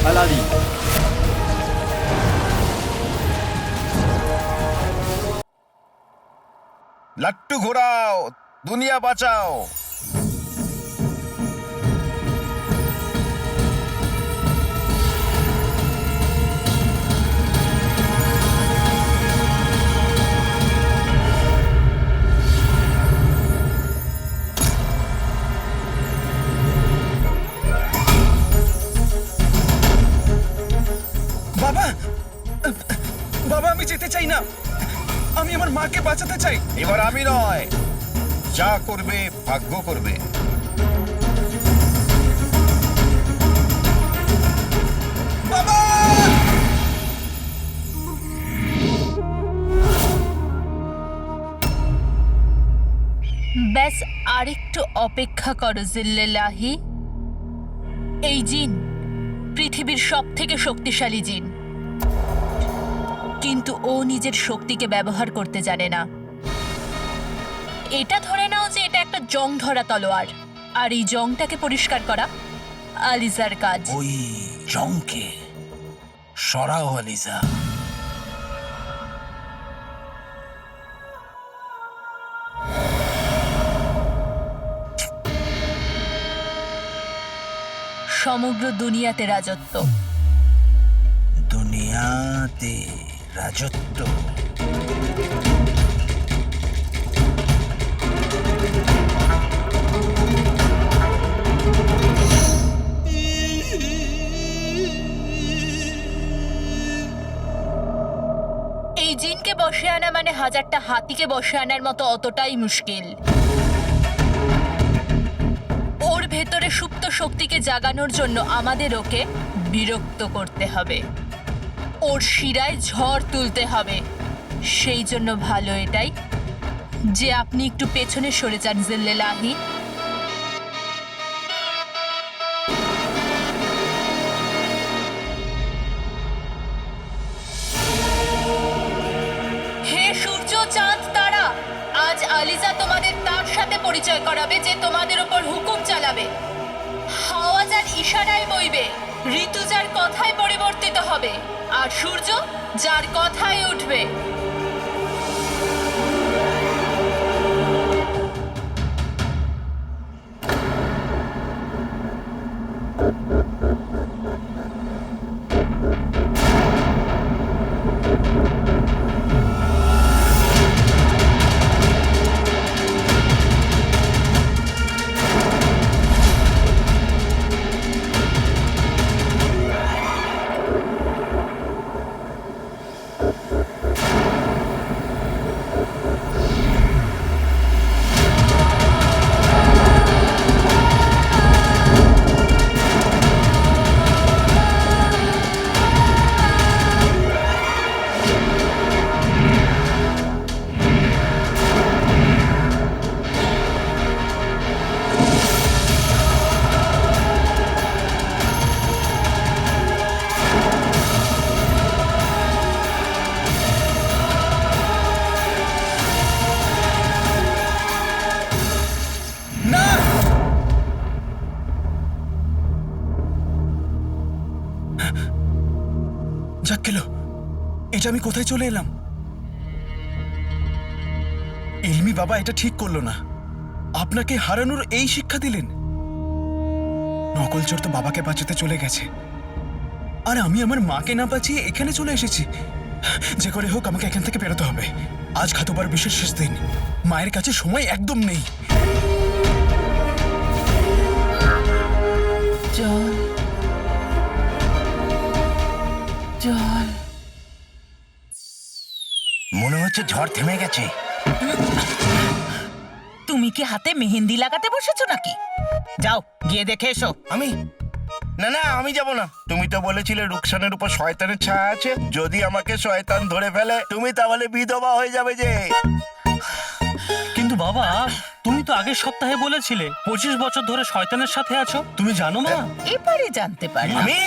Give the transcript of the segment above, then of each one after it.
হালালি। লাট্টু ঘোরাও, দুনিয়া বাঁচাও। বাবা, বাবা আমি যেতে চাই না, আমি আমার মাকে বাঁচাতে চাই। এবার আমি নয়, যা করবে ভাগ্য করবে। বাবা! ব্যাস আরেকটু অপেক্ষা করো জিল্লেলাহি। এই জিন পৃথিবীর সব থেকে শক্তিশালী জিন, কিন্তু ও নিজের শক্তিকে ব্যবহার করতে জানে না। এটা ধরে নাও যে এটা একটা জং ধরা তলোয়ার, আর এই জংটাকে পরিষ্কার করা আলিজার কাজ। ওই জংকে সরাও আলিজা। সমগ্র দুনিয়াতে রাজত্ব। দুনিয়াতে রাজত্ব? এই জিনকে বসে আনা মানে হাজারটা হাতিকে বসে আনার মতো অতটাই মুশকিল। ওর ভেতরে সুপ্ত শক্তিকে জাগানোর জন্য আমাদের ওকে বিরক্ত করতে হবে, ওর শিরায় ঝড় তুলতে হবে। সেই জন্য ভালো এটাই যে আপনি একটু পেছনে সরে যান জিল্লেলাহি। হে সূর্য, চাঁদ, তারা, আজ আলিজা তোমাদের তার সাথে পরিচয় করাবে যে তোমাদের উপর হুকুম চালাবে। হাওয়া যার ইশারায় বইবে, ঋতু যার কথায় পরিবর্তিত হবে, আর সূর্য যার কথায় উঠবে। না! যাক গেল, এটা আমি কোথায় চলে এলাম? ইলমি বাবা এটা ঠিক করলো না, আপনাকে হারানোর এই শিক্ষা দিলেন। নকল চোর তো বাবাকে বাঁচাতে চলে গেছে, আর আমি আমার মাকে না বাঁচিয়ে এখানে চলে এসেছি। যে করে হোক আমাকে এখান থেকে বেরোতে হবে। আজ খাতুবার বিশেষ শেষ দিন, মায়ের কাছে সময় একদম নেই। জল, জল। মনে হচ্ছে ঝড় থেমে গেছে। তুমি কি হাতে মেহেন্দি লাগাতে বসেছো নাকি? যাও গিয়ে দেখে এসো। আমি না না, আমি যাব না। তুমি তো বলেছিলে রুকসানের উপর শয়তানের ছায়া আছে, যদি আমাকে শয়তান ধরে ফেলে তুমি তাহলে বিধবা হয়ে যাবে যে। কিন্তু বাবা, তুমি তো আগের সপ্তাহে বলেছিলে 25 বছর ধরে শয়তানের সাথে আছো, তুমি জানো না? এবারে জানতে পারি। আমি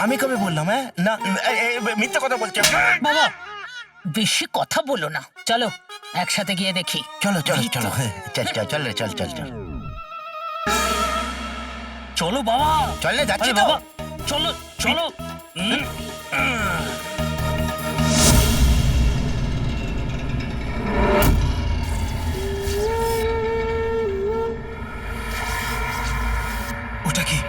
আমি কবে বললাম? হ্যাঁ না, মিথ্যা কথা বলছি। বাবা বেশি কথা বলো না, চলো একসাথে গিয়ে দেখি। চলো চলো চলো, চল চল চল রে, চল চল চল চলো বাবা। চল রে, যাচ্ছি আরে তো। বাবা চলো চলো ওটা কি?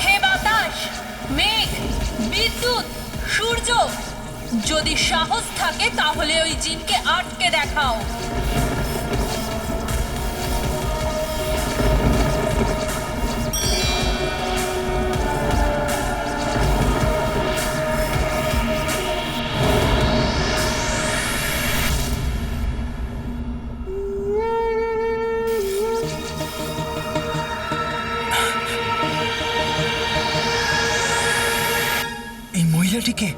হে বাতাস, মেঘ, বিদ্যুৎ, সূর্য, যদি সাহস থাকে তাহলে ওই জিনকে আটকে দেখাও। এই মহিলাটিকে?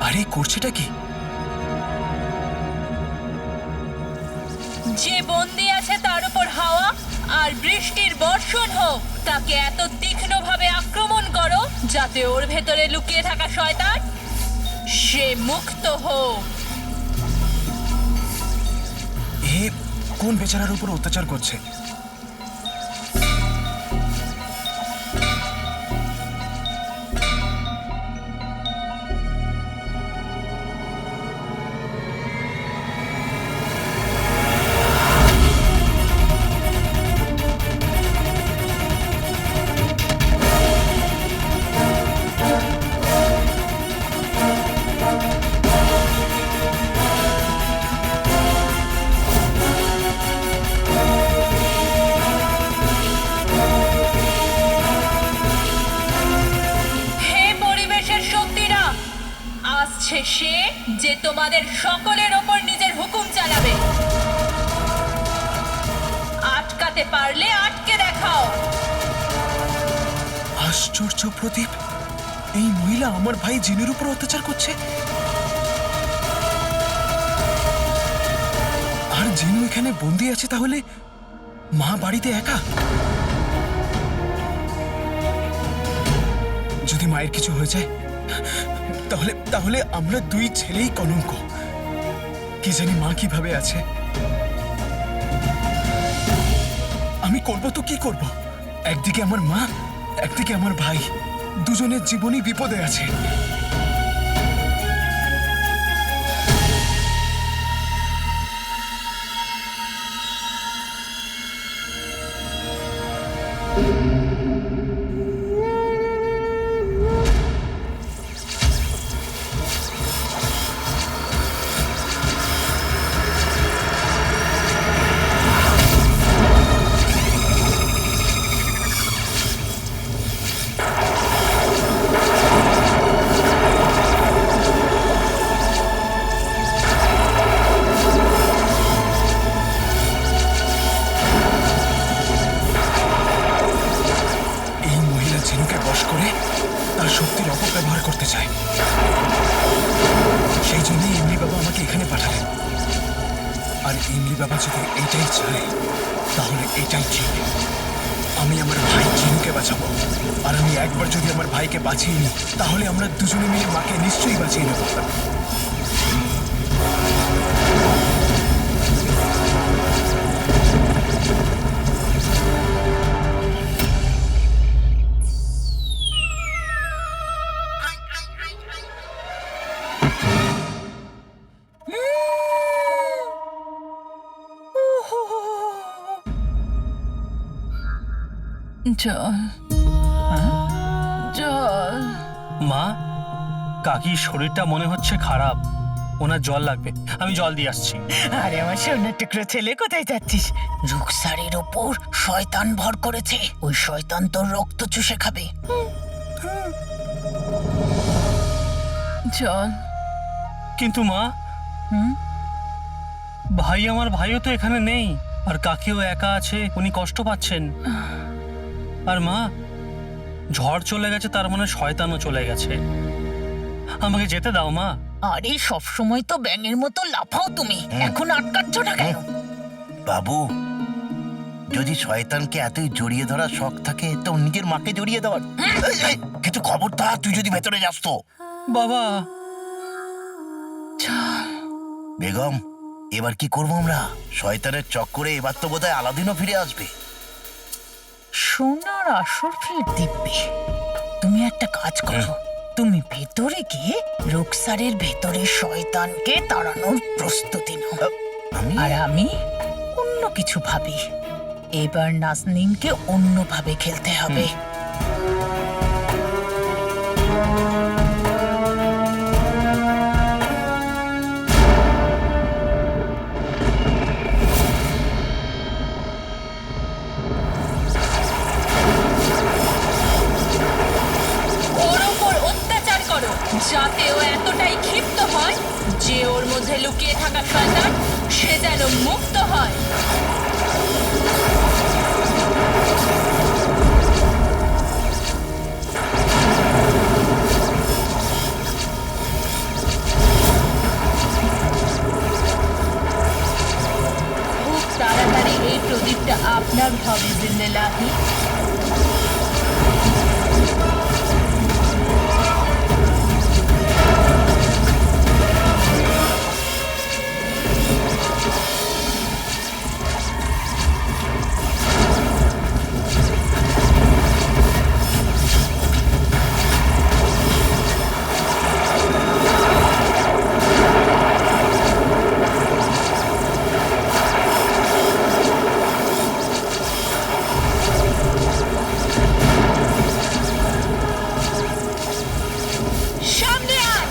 আরে করছেটা কি? যে বন্দি আছে তার উপর হাওয়া আর বৃষ্টির বর্ষণ হোক, তাকে এত তীক্ষ্ণভাবে আক্রমণ করো যাতে ওর ভেতরে লুকিয়ে থাকা শয়তান সে মুক্ত হোক। এ কোন বেচারার উপর অত্যাচার করছে? হে পরিবেশের শক্তিরা, আসছে সে যে তোমাদের সকলের ওপর নিজের হুকুম চালাবে। আটকাতে পারলে আটকে দেখাও। আশ্চর্য প্রদীপ, এই মহিলা আমার ভাই জিনের উপর অত্যাচার করছে। আর জিনু এখানে বন্দি আছে, তাহলে মা বাড়িতে একা? যদি মায়ের কিছু হয়ে যায় তাহলে তাহলে আমরা দুই ছেলেই কলঙ্ক। কি জানি মা কিভাবে আছে। আমি করব তো কি করব? একদিকে আমার মা, একদিকে আমার ভাই, দুজনের জীবনই বিপদে আছে। ঝিনুকে বশ করে তার শক্তির অপব্যবহার করতে চায়। সেই জন্যই ইমলি বাবা আমাকে এখানে পাঠালেন। আর ইমলি বাবা যদি এটাই চায় তাহলে এটাই ঠিক। আমি আমার ভাই ঝিনুকে বাঁচাবো। আর আমি একবার যদি আমার ভাইকে বাঁচিয়ে নিই তাহলে আমরা দুজনে মিলে মাকে নিশ্চয়ই বাঁচিয়ে নেব। জল, জল। মা, কাকির শরীরটা মনে হচ্ছে খারাপ, ওনার জল লাগবে। আমি জল দিয়ে আসছি। আরে আমার সোনার টুকরো ছেলে, কোথায় যাচ্ছিস? রুকসারের ওপর শয়তান ভর করেছে। ওই শয়তান তোর রক্ত চুষে খাবে। জল। কিন্তু মা, আমার ভাইও তো এখানে নেই, আর কাকিও একা আছে, উনি কষ্ট পাচ্ছেন। আর মা, ঝড় চলে গেছে, তার মানে শয়তানও চলে গেছে। আমাকে যেতে দাও মা। আরে সব সময় তো ব্যাঙের মতো লাফাও তুমি, এখন আটকাচ্ছ না কেন? বাবু, যদি শয়তানকে এতই জড়িয়ে ধরার শখ থাকে তো নিজের মাকে জড়িয়ে দেওয়ার। কিন্তু খবরদার তুই যদি ভেতরে যাস তো। বাবা। বেগম, এবার কি করবো আমরা? শয়তানের চক্করে এবার তো বোধহয় আলাদিনও ফিরে আসবে। সোনার আসর ফের দিব্যি। তুমি একটা কাজ করো, তুমি ভেতরে গিয়ে রুকসারের ভেতরে শয়তানকে তাড়ানোর প্রস্তুতি নাও। আমি আর আমি অন্য কিছু ভাবি। এবার নাজনীনকে অন্যভাবে খেলতে হবে। ওর ওপর অত্যাচার করো যাতে ও এতটাই ক্ষিপ্ত হয় যে ওর মধ্যে লুকিয়ে থাকা শয়তান সে যেন মুক্ত হয়। খুব তাড়াতাড়ি এই প্রদীপটা আপনার হবে জিন্দেলাহি। সামনে আয়।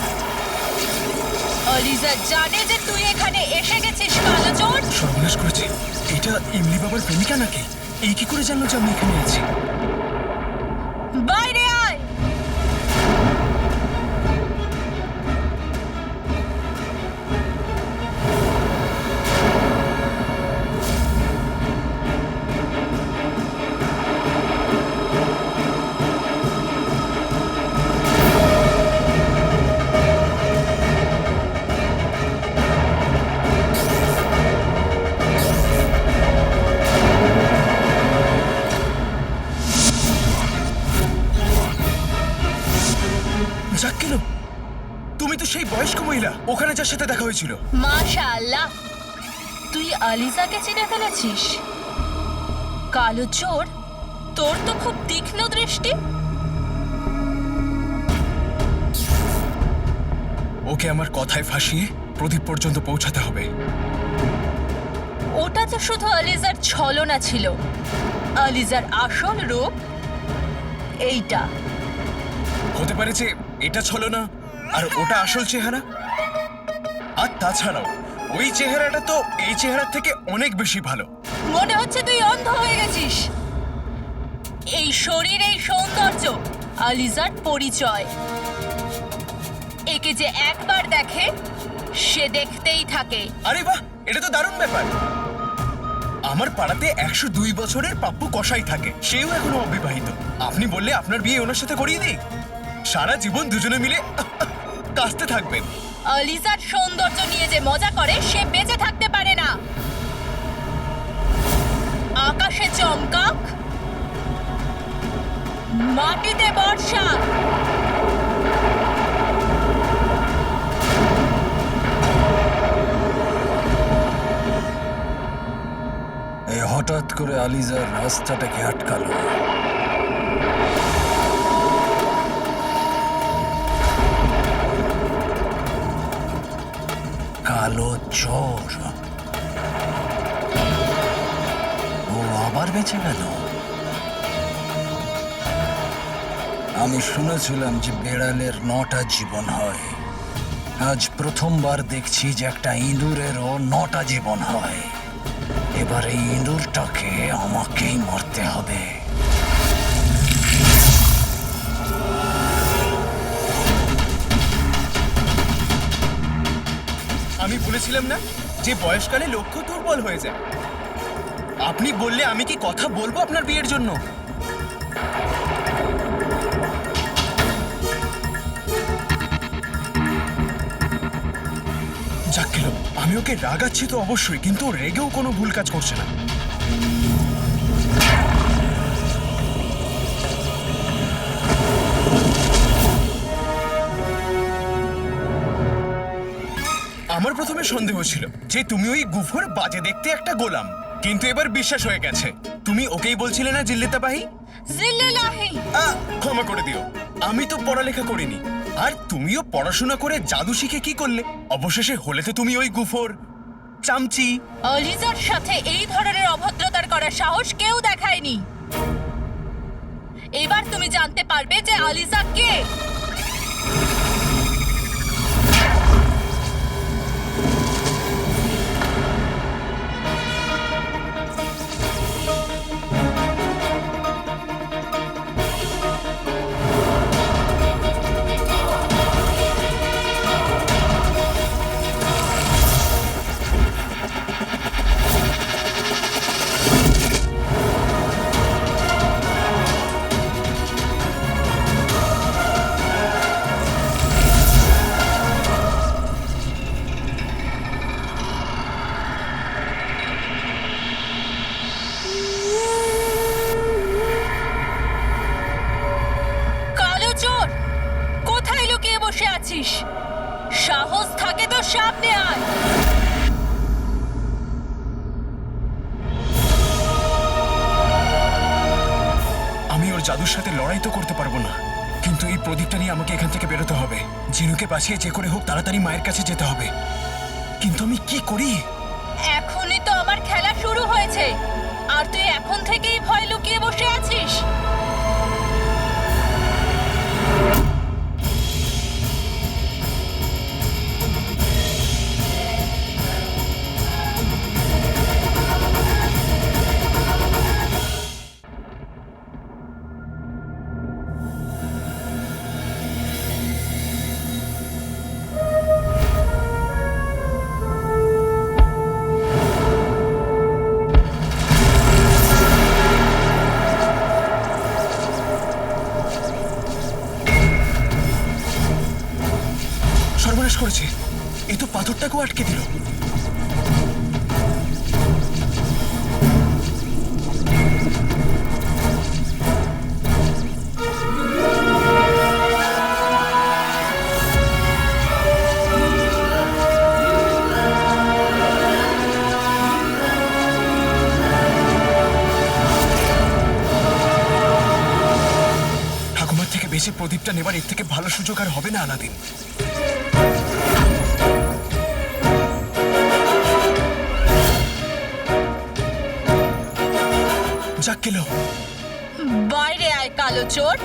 অলিজা জানে যে তুই এখানে এসে গেছিস কালো চোর। সর্বনাশ করেছে। এটা ইমলি বাবার প্রেমিকা নাকি? এই কি করে জানলো যে আমি এখানে আছি? বাইরে আয়। যাক গেল, তুমি তো সেই বয়স্ক মহিলা ওখানে যার সাথে দেখা হয়েছিল। মাশাআল্লাহ, তুই আলিজাকে চিনে ফেলেছিস। কালো চোর, তোর তো খুব তীক্ষ্ণ দৃষ্টি। ওকে আমার কথায় ফাঁসিয়ে প্রদীপ পর্যন্ত পৌঁছাতে হবে। ওটা তো শুধু আলিজার ছলনা ছিল। আলিজার আসল রূপ এইটা। হতে পারে যে এটা ছলনা আর ওটা আসল চেহারা। আর তাছাড়াও ওই চেহারাটা তো এই চেহারার থেকে অনেক বেশি ভালো। মনে হচ্ছে তুই অন্ধ হয়ে গেছিস। এই শরীর, এই সৌন্দর্য আলিজার পরিচয়। একে যে একবার দেখে সে দেখতেই থাকে। আরে বাহ, এটা তো দারুণ ব্যাপার। আমার পাড়াতে 102 বছরের পাপ্পু কসাই থাকে, সেও এখনো অবিবাহিত। আপনি বললে আপনার বিয়ে ওনার সাথে করিয়ে দিই। সারা জীবন দুজনে মিলে কাঁচতে থাকবেন। আলিজার সৌন্দর্য নিয়ে যে মজা করে সে বেঁচে থাকতে পারে না। আকাশে চমকাক, মাটিতে বর্ষা। এই হঠাৎ করে আলিজার রাস্তাটাকে আটকালো। কালো চোর, ও আবার বেঁচে গেল। আমি শুনেছিলাম যে বেড়ালের 9টা জীবন হয়। আজ প্রথমবার দেখছি যে একটা ইঁদুরেরও 9টা জীবন হয়। এবার এই ইঁদুরটাকে আমাকেই মারতে হবে। আমি বলেছিলাম না যে বয়সকালে লক্ষ্য দুর্বল হয়ে যায়। আপনি বললে আমি কি কথা বলবো আপনার বিয়ের জন্য? যাক গেল, আমি ওকে রাগাচ্ছি তো অবশ্যই, কিন্তু ও রেগেও কোনো ভুল কাজ করছে না। আমার আমার প্রথমে সন্দেহ ছিল যে তুমি ওই গুফোর বাজে দেখতে একটা গোলাম, কিন্তু এবার বিশ্বাস হয়ে গেছে। তুমি ওকেই বলছিলে না জিল্লেতাবাহি? জিল্লেলাহি। ক্ষমা করে দিও, আমি তো পড়ালেখা করিনি। আর তুমিও পড়াশোনা করে জাদু শিখে কি করলে? অবশেষে হলে তো তুমি ওই গুফোর চামচি। অলিজার সাথে এই ধরনের অভদ্রতার করার সাহস কেউ দেখায়নি। এবার তুমি জানতে পারবে যে আলিজা কে। কালো চোর, কোথায় লুকিয়ে বসে আছিস? সাহস থাকে তো সামনে আয়। আমি ওর জাদুর সাথে লড়াই তো করতে পারবো না, কিন্তু এই প্রদীপটা নিয়ে আমাকে এখান থেকে বেরোতে হবে। জিনুকে বাঁচিয়ে যে করে হোক তাড়াতাড়ি মায়ের কাছে যেতে হবে। কিন্তু আমি কি করি? এখনই তো আমার খেলা শুরু হয়েছে, আর তুই এখন থেকেই ভয় লুকিয়ে বসে আছিস। সর্বনাশ করেছে, এ তো পাথরটাকেও আটকে দিল। ঠাকুমার থেকে বেঁচে প্রদীপটা নেবার এর থেকে ভালো সুযোগ আর হবে না আলাদিন। যাক গেল। বাইরে আয় কালো চোর,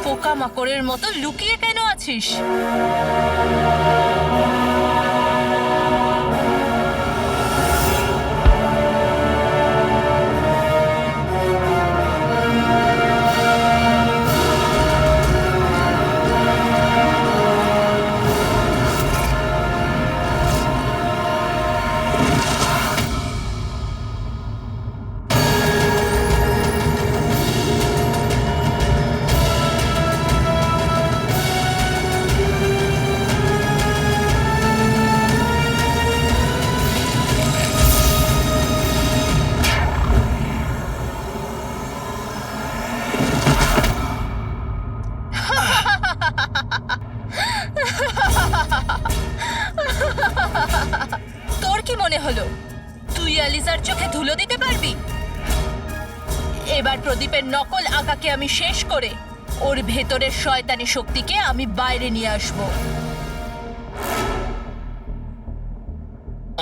পোকামাকড়ের মতো লুকিয়ে কেন আছিস? তোর কি মনে হলো তুই আলিজার চোখে ধুলো দিতে পারবি? এবার প্রদীপের নকল আঁকাকে আমি শেষ করে ওর ভেতরের শয়তানি শক্তিকে আমি বাইরে নিয়ে আসব।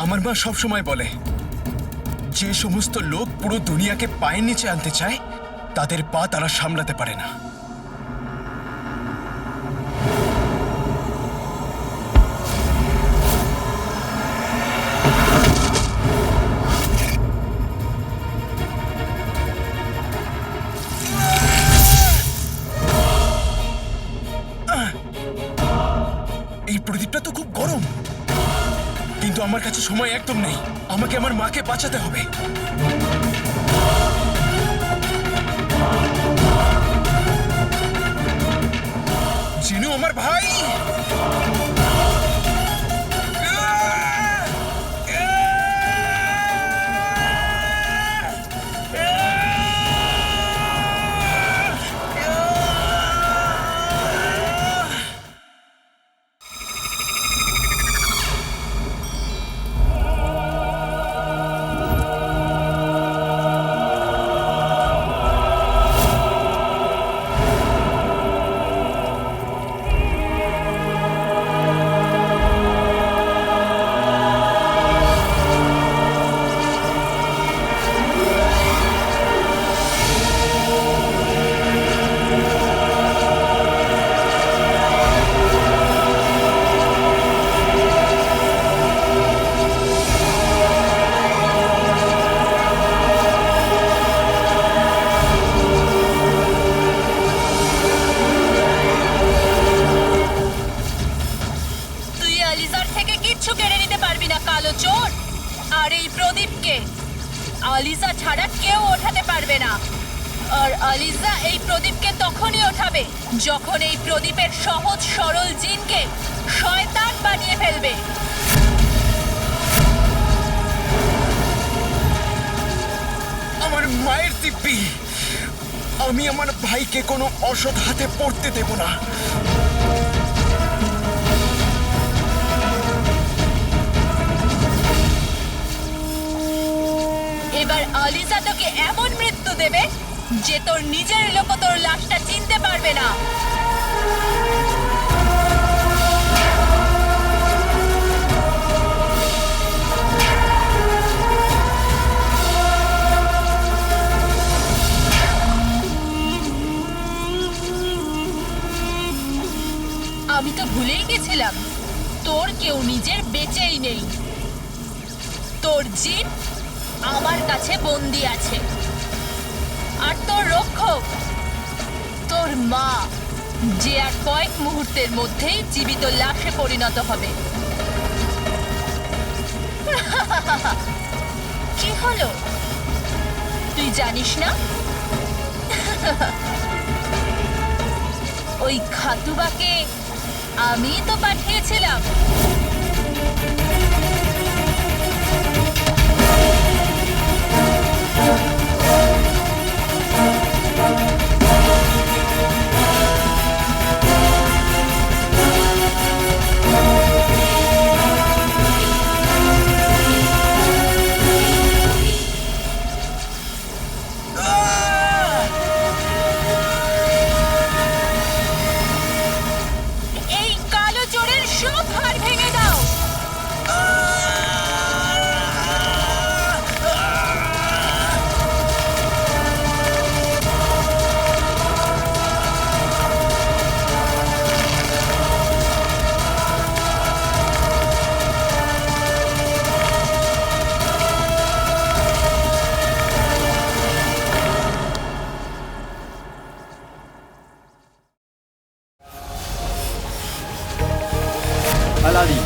আমার মা সবসময় বলে, যে সমস্ত লোক পুরো দুনিয়াকে পায়ের নিচে আনতে চায় তাদের পা তারা সামলাতে পারে না। এই প্রদীপটা তো খুব গরম, কিন্তু আমার কাছে সময় একদম নেই। আমাকে আমার মাকে বাঁচাতে হবে। জিনু আমার ভাই। আর এই প্রদীপকে আলিজা ছাড়া কেউ ওঠাতে পারবে না। আর আলিজা এই প্রদীপকে তখনই ওঠাবে যখন এই প্রদীপের সহজ সরল জিনকে শয়তান বানিয়ে ফেলবে। আমার মায়ের দিব্যি, আমি আমার ভাইকে কোনো অসৎ হাতে পড়তে দেব না। এবার আলিজা তোকে এমন মৃত্যু দেবে যে তোর নিজের লোক তোর লাশটা চিনতে পারবে না। আমি তো ভুলেই গেছিলাম, তোর কেউ নিজের বেঁচেই নেই। তোর জিন আমার কাছে বন্দি আছে, আর তোর রক্ষক তোর মা, যে আর কয়েক মুহূর্তের মধ্যেই জীবিত লাশে পরিণত হবে। কি হলো, তুই জানিস না? ওই খাতুবাকে আমি তো পাঠিয়েছিলাম। এই কালো চোরের সব হাড় ভেঙে দাও। আল-আলী